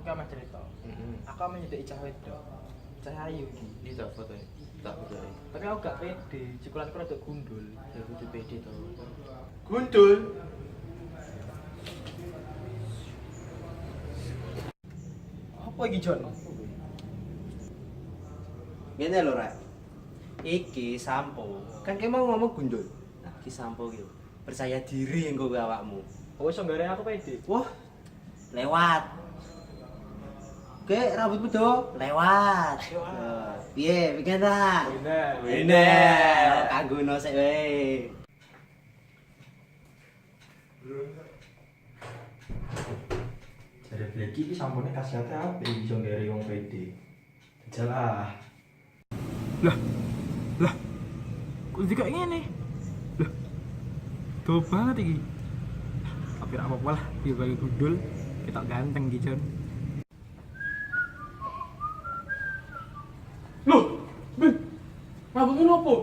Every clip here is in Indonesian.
kan mah cerita. Aku ame nyedeki cah wedok. Cah ayu iki. Ini tak foto ya. Tak foto ya. Tapi aku gak pede, cikulanku rada gundul. Ya kudu pede to. Gundul. Apa iki, Jon? Ngene lho, Rek. Iki sampo. Kan kayak mau ngomong gundul. Nah, iki sampo iki. Percaya diri engko kowe awakmu. Oh, iso nggare aku pede. Wah. Lewat. Oke, rambutmu do lewat. Piye, piye ta? Bener. Bener. Kanggono sik wae. Jadi Blacky iki sampune khasiate apik iso nggare wong pede. Jalah. Lah. Kok iki kayak ngene? Lah. Tuh banget iki. Tapi ra apa-apa lah, dibagi gundul, kita ganteng iki, Jon. Loh, Ben. Rambutmu nopo?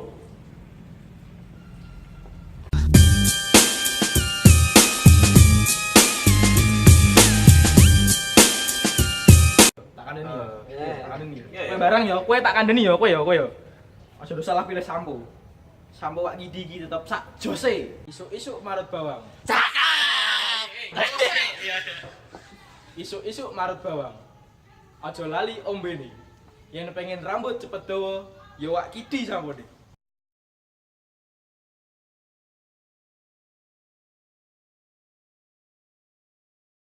Tak kandani ya. Tak kandani. Kowe barang ya, kowe tak kandani ya, kowe ya. Aja do salah pilih sampo. Sampo wak ngidi iki tetep sak jose. Isuk-isuk marut bawang. Cakap. Isuk-isuk marut bawang. Aja lali ombene. Yen pengen rambut cepet dawa, ya wak kidi sampone.